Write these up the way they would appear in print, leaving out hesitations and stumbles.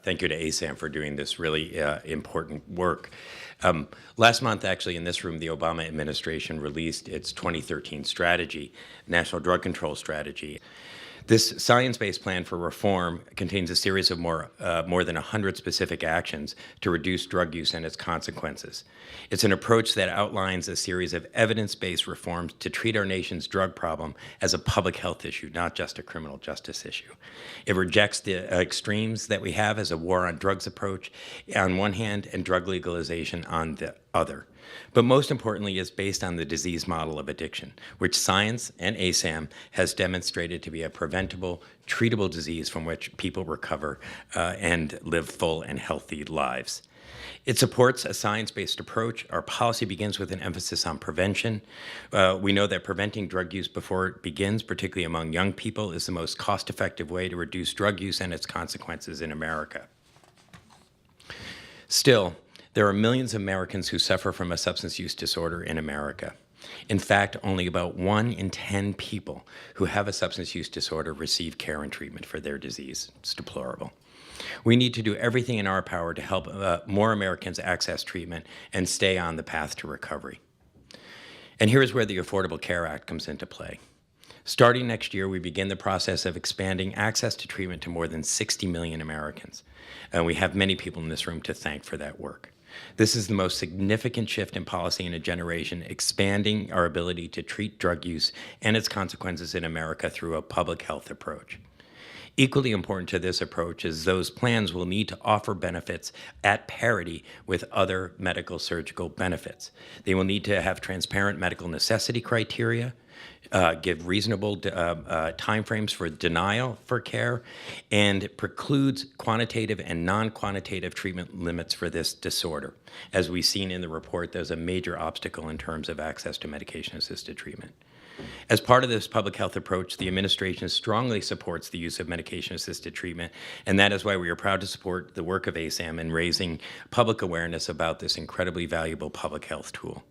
Thank you to ASAM for doing this really important work. Last month, actually, in this room, the Obama administration released its 2013 strategy, National Drug Control Strategy. This science-based plan for reform contains a series of more than 100 specific actions to reduce drug use and its consequences. It's an approach that outlines a series of evidence-based reforms to treat our nation's drug problem as a public health issue, not just a criminal justice issue. It rejects the extremes that we have as a war on drugs approach on one hand and drug legalization on the other. But most importantly, is based on the disease model of addiction, which science and ASAM has demonstrated to be a preventable, treatable disease from which people recover and live full and healthy lives. It supports a science-based approach. Our policy begins with an emphasis on prevention. We know that preventing drug use before it begins, particularly among young people, is the most cost-effective way to reduce drug use and its consequences in America. Still, there are millions of Americans who suffer from a substance use disorder in America. In fact, only about 1 in 10 people who have a substance use disorder receive care and treatment for their disease. It's deplorable. We need to do everything in our power to help more Americans access treatment and stay on the path to recovery. And here's where the Affordable Care Act comes into play. Starting next year, we begin the process of expanding access to treatment to more than 60 million Americans. And we have many people in this room to thank for that work. This is the most significant shift in policy in a generation, expanding our ability to treat drug use and its consequences in America through a public health approach. Equally important to this approach is those plans will need to offer benefits at parity with other medical surgical benefits. They will need to have transparent medical necessity criteria, give reasonable timeframes for denial for care, and precludes quantitative and non-quantitative treatment limits for this disorder. As we've seen in the report, there's a major obstacle in terms of access to medication-assisted treatment. As part of this public health approach, the administration strongly supports the use of medication-assisted treatment, and that is why we are proud to support the work of ASAM in raising public awareness about this incredibly valuable public health tool.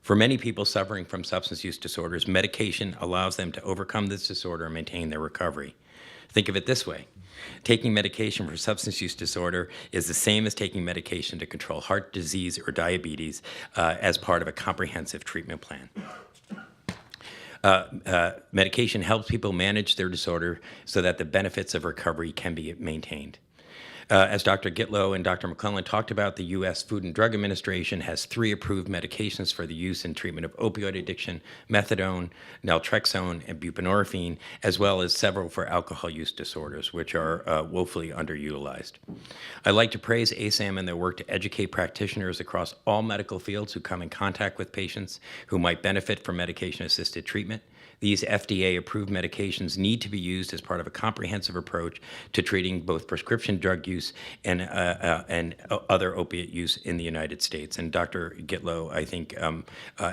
For many people suffering from substance use disorders, medication allows them to overcome this disorder and maintain their recovery. Think of it this way. Taking medication for substance use disorder is the same as taking medication to control heart disease or diabetes as part of a comprehensive treatment plan. Medication helps people manage their disorder so that the benefits of recovery can be maintained. As Dr. Gitlow and Dr. McClellan talked about, the U.S. Food and Drug Administration has 3 approved medications for the use and treatment of opioid addiction: methadone, naltrexone, and buprenorphine, as well as several for alcohol use disorders, which are woefully underutilized. I'd like to praise ASAM and their work to educate practitioners across all medical fields who come in contact with patients who might benefit from medication-assisted treatment. These FDA-approved medications need to be used as part of a comprehensive approach to treating both prescription drug use and other opiate use in the United States. And Dr. Gitlow, I think,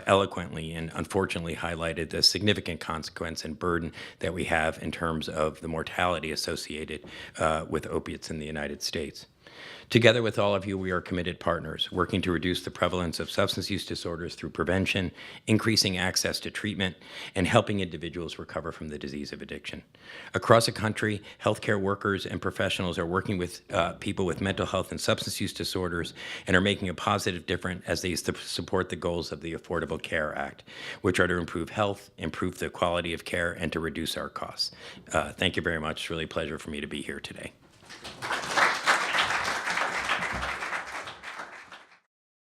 eloquently and unfortunately highlighted the significant consequence and burden that we have in terms of the mortality associated with opiates in the United States. Together with all of you, we are committed partners, working to reduce the prevalence of substance use disorders through prevention, increasing access to treatment, and helping individuals recover from the disease of addiction. Across the country, healthcare workers and professionals are working with people with mental health and substance use disorders and are making a positive difference as they support the goals of the Affordable Care Act, which are to improve health, improve the quality of care, and to reduce our costs. Thank you very much. It's really a pleasure for me to be here today.